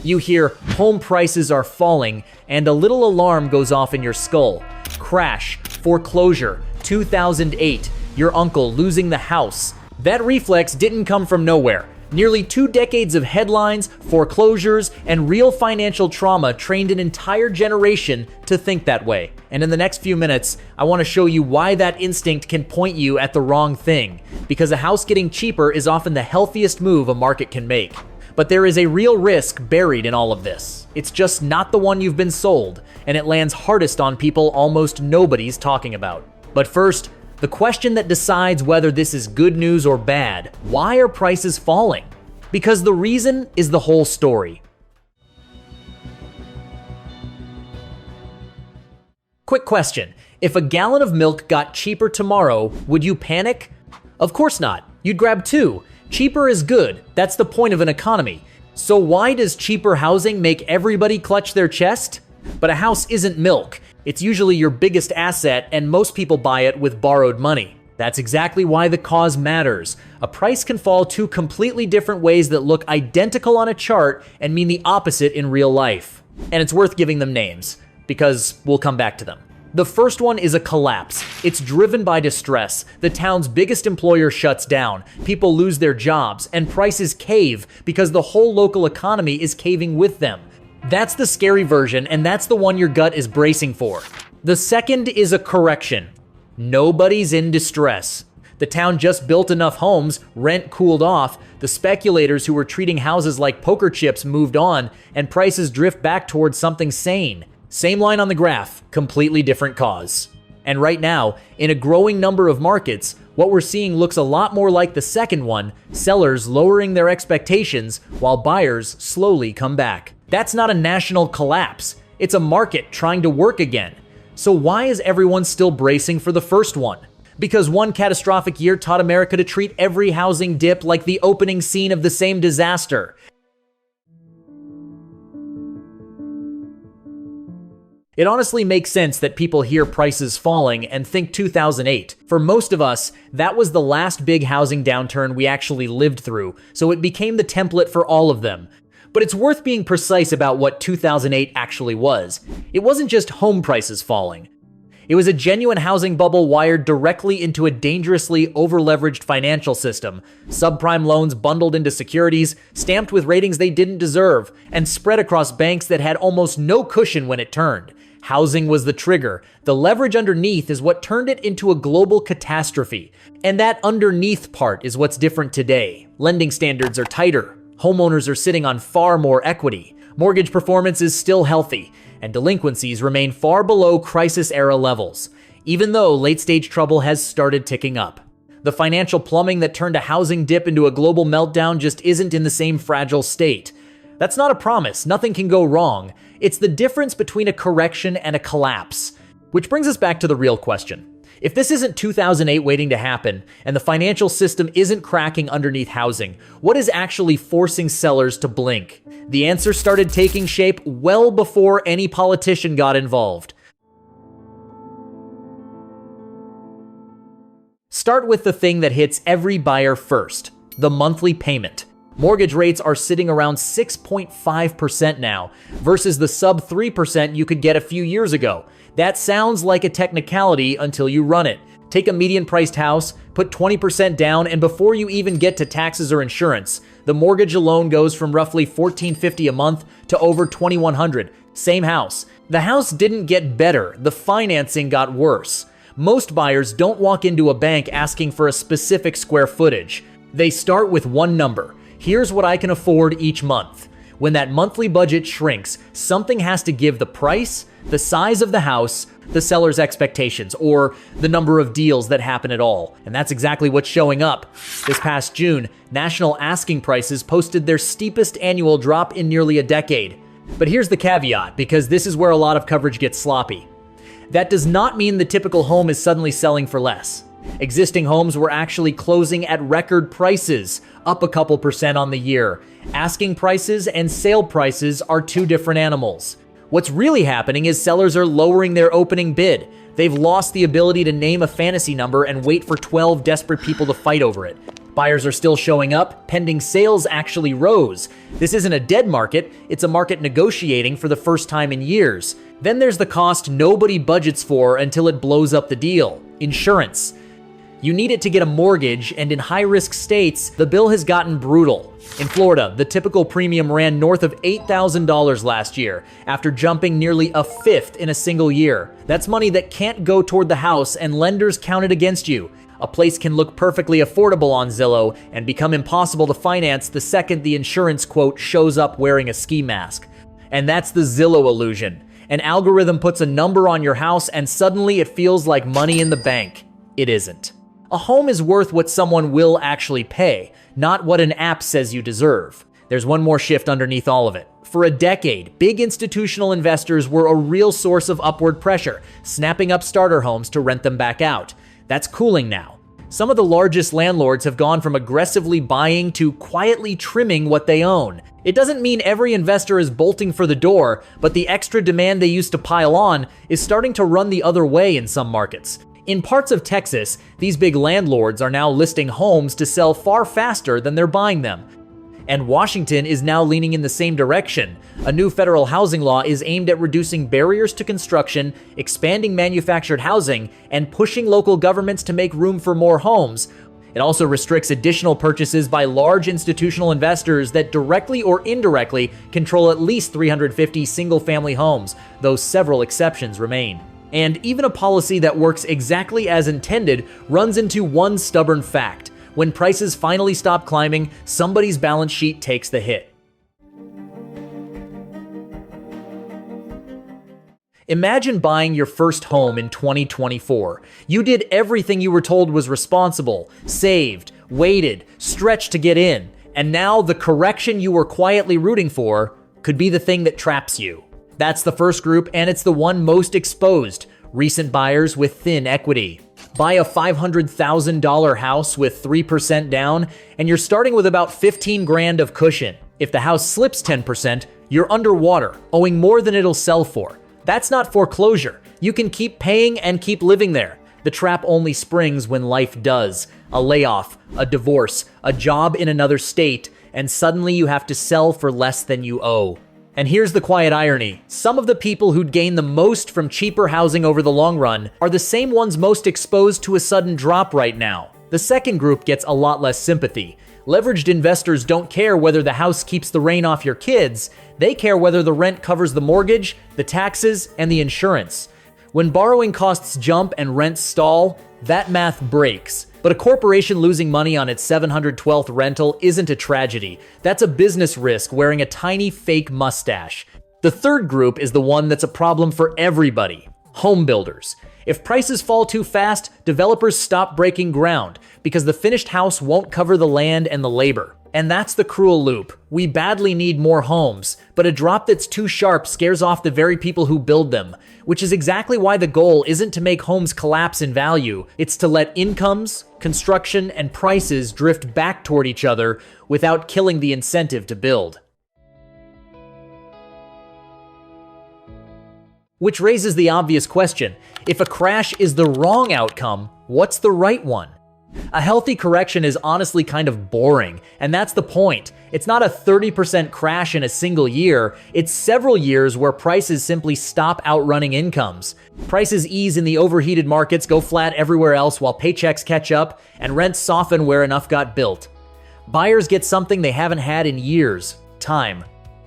you hear home prices are falling, and a little alarm goes off in your skull. Crash, foreclosure, 2008, your uncle losing the house. That reflex didn't come from nowhere. Nearly 2 decades of headlines, foreclosures, and real financial trauma trained an entire generation to think that way. And in the next few minutes, I want to show you why that instinct can point you at the wrong thing. Because a house getting cheaper is often the healthiest move a market can make. But there is a real risk buried in all of this. It's just not the one you've been sold, and it lands hardest on people almost nobody's talking about. But first, the question that decides whether this is good news or bad: why are prices falling? Because the reason is the whole story. Quick question: if a gallon of milk got cheaper tomorrow, would you panic? Of course not. You'd grab 2. Cheaper is good. That's the point of an economy. So why does cheaper housing make everybody clutch their chest? But a house isn't milk. It's usually your biggest asset, and most people buy it with borrowed money. That's exactly why the cause matters. A price can fall 2 completely different ways that look identical on a chart and mean the opposite in real life. And it's worth giving them names, because we'll come back to them. The first one is a collapse. It's driven by distress. The town's biggest employer shuts down, people lose their jobs, and prices cave because the whole local economy is caving with them. That's the scary version, and that's the one your gut is bracing for. The second is a correction. Nobody's in distress. The town just built enough homes, rent cooled off, the speculators who were treating houses like poker chips moved on, and prices drift back towards something sane. Same line on the graph, completely different cause. And right now, in a growing number of markets, what we're seeing looks a lot more like the second one: sellers lowering their expectations while buyers slowly come back. That's not a national collapse. It's a market trying to work again. So why is everyone still bracing for the first one? Because one catastrophic year taught America to treat every housing dip like the opening scene of the same disaster. It honestly makes sense that people hear prices falling and think 2008. For most of us, that was the last big housing downturn we actually lived through, so it became the template for all of them. But it's worth being precise about what 2008 actually was. It wasn't just home prices falling. It was a genuine housing bubble wired directly into a dangerously over-leveraged financial system. Subprime loans bundled into securities, stamped with ratings they didn't deserve, and spread across banks that had almost no cushion when it turned. Housing was the trigger. The leverage underneath is what turned it into a global catastrophe. And that underneath part is what's different today. Lending standards are tighter. Homeowners are sitting on far more equity. Mortgage performance is still healthy, and delinquencies remain far below crisis-era levels, even though late-stage trouble has started ticking up. The financial plumbing that turned a housing dip into a global meltdown just isn't in the same fragile state. That's not a promise. Nothing can go wrong. It's the difference between a correction and a collapse. Which brings us back to the real question. If this isn't 2008 waiting to happen, and the financial system isn't cracking underneath housing, what is actually forcing sellers to blink? The answer started taking shape well before any politician got involved. Start with the thing that hits every buyer first: the monthly payment. Mortgage rates are sitting around 6.5% now, versus the sub 3% you could get a few years ago. That sounds like a technicality until you run it. Take a median-priced house, put 20% down, and before you even get to taxes or insurance, the mortgage alone goes from roughly $1,450 a month to over $2,100. Same house. The house didn't get better, the financing got worse. Most buyers don't walk into a bank asking for a specific square footage. They start with one number. Here's what I can afford each month. When that monthly budget shrinks, something has to give: the price, the size of the house, the seller's expectations, or the number of deals that happen at all. And that's exactly what's showing up. This past June, national asking prices posted their steepest annual drop in nearly a decade. But here's the caveat, because this is where a lot of coverage gets sloppy. That does not mean the typical home is suddenly selling for less. Existing homes were actually closing at record prices, up a couple percent on the year. Asking prices and sale prices are 2 different animals. What's really happening is sellers are lowering their opening bid. They've lost the ability to name a fantasy number and wait for 12 desperate people to fight over it. Buyers are still showing up, pending sales actually rose. This isn't a dead market, it's a market negotiating for the first time in years. Then there's the cost nobody budgets for until it blows up the deal: insurance. You need it to get a mortgage, and in high-risk states, the bill has gotten brutal. In Florida, the typical premium ran north of $8,000 last year, after jumping nearly a fifth in a single year. That's money that can't go toward the house, and lenders count it against you. A place can look perfectly affordable on Zillow and become impossible to finance the second the insurance quote shows up wearing a ski mask. And that's the Zillow illusion. An algorithm puts a number on your house and suddenly it feels like money in the bank. It isn't. A home is worth what someone will actually pay, not what an app says you deserve. There's one more shift underneath all of it. For a decade, big institutional investors were a real source of upward pressure, snapping up starter homes to rent them back out. That's cooling now. Some of the largest landlords have gone from aggressively buying to quietly trimming what they own. It doesn't mean every investor is bolting for the door, but the extra demand they used to pile on is starting to run the other way in some markets. In parts of Texas, these big landlords are now listing homes to sell far faster than they're buying them. And Washington is now leaning in the same direction. A new federal housing law is aimed at reducing barriers to construction, expanding manufactured housing, and pushing local governments to make room for more homes. It also restricts additional purchases by large institutional investors that directly or indirectly control at least 350 single-family homes, though several exceptions remain. And even a policy that works exactly as intended runs into one stubborn fact: when prices finally stop climbing, somebody's balance sheet takes the hit. Imagine buying your first home in 2024. You did everything you were told was responsible, saved, waited, stretched to get in, and now the correction you were quietly rooting for could be the thing that traps you. That's the first group, and it's the one most exposed: recent buyers with thin equity. Buy a $500,000 house with 3% down, and you're starting with about 15 grand of cushion. If the house slips 10%, you're underwater, owing more than it'll sell for. That's not foreclosure. You can keep paying and keep living there. The trap only springs when life does. A layoff, a divorce, a job in another state, and suddenly you have to sell for less than you owe. And here's the quiet irony: some of the people who'd gain the most from cheaper housing over the long run are the same ones most exposed to a sudden drop right now. The second group gets a lot less sympathy. Leveraged investors don't care whether the house keeps the rain off your kids. They care whether the rent covers the mortgage, the taxes, and the insurance. When borrowing costs jump and rents stall, that math breaks. But a corporation losing money on its 712th rental isn't a tragedy. That's a business risk wearing a tiny fake mustache. The third group is the one that's a problem for everybody: home builders. If prices fall too fast, developers stop breaking ground because the finished house won't cover the land and the labor. And that's the cruel loop. We badly need more homes, but a drop that's too sharp scares off the very people who build them, which is exactly why the goal isn't to make homes collapse in value. It's to let incomes, construction, and prices drift back toward each other without killing the incentive to build. Which raises the obvious question: if a crash is the wrong outcome, what's the right one? A healthy correction is honestly kind of boring, and that's the point. It's not a 30% crash in a single year, it's several years where prices simply stop outrunning incomes. Prices ease in the overheated markets, go flat everywhere else while paychecks catch up, and rents soften where enough got built. Buyers get something they haven't had in years: time.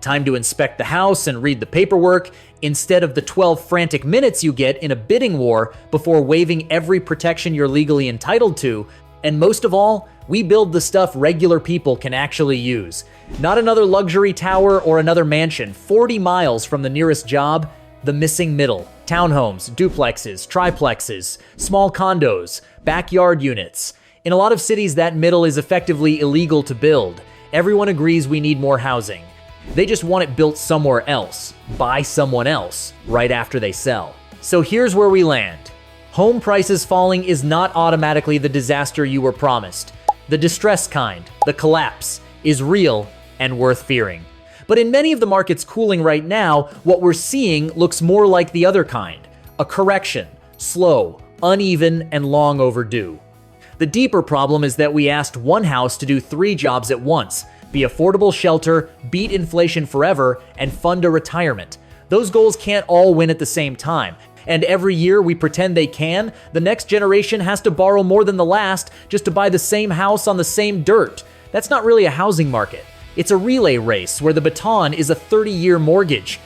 Time to inspect the house and read the paperwork, instead of the 12 frantic minutes you get in a bidding war before waiving every protection you're legally entitled to. And most of all, we build the stuff regular people can actually use. Not another luxury tower or another mansion 40 miles from the nearest job. The missing middle: townhomes, duplexes, triplexes, small condos, backyard units. In a lot of cities, that middle is effectively illegal to build. Everyone agrees we need more housing. They just want it built somewhere else, by someone else, right after they sell. So here's where we land. Home prices falling is not automatically the disaster you were promised. The distress kind, the collapse, is real and worth fearing. But in many of the markets cooling right now, what we're seeing looks more like the other kind: a correction, slow, uneven, and long overdue. The deeper problem is that we asked one house to do 3 jobs at once: be affordable shelter, beat inflation forever, and fund a retirement. Those goals can't all win at the same time. And every year we pretend they can, the next generation has to borrow more than the last just to buy the same house on the same dirt. That's not really a housing market. It's a relay race where the baton is a 30-year mortgage.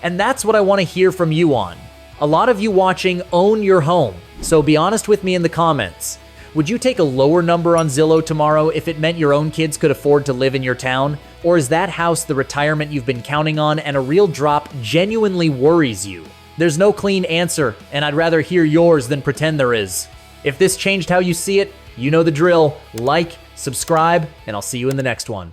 And that's what I want to hear from you on. A lot of you watching own your home, so be honest with me in the comments. Would you take a lower number on Zillow tomorrow if it meant your own kids could afford to live in your town? Or is that house the retirement you've been counting on and a real drop genuinely worries you? There's no clean answer, and I'd rather hear yours than pretend there is. If this changed how you see it, you know the drill. Like, subscribe, and I'll see you in the next one.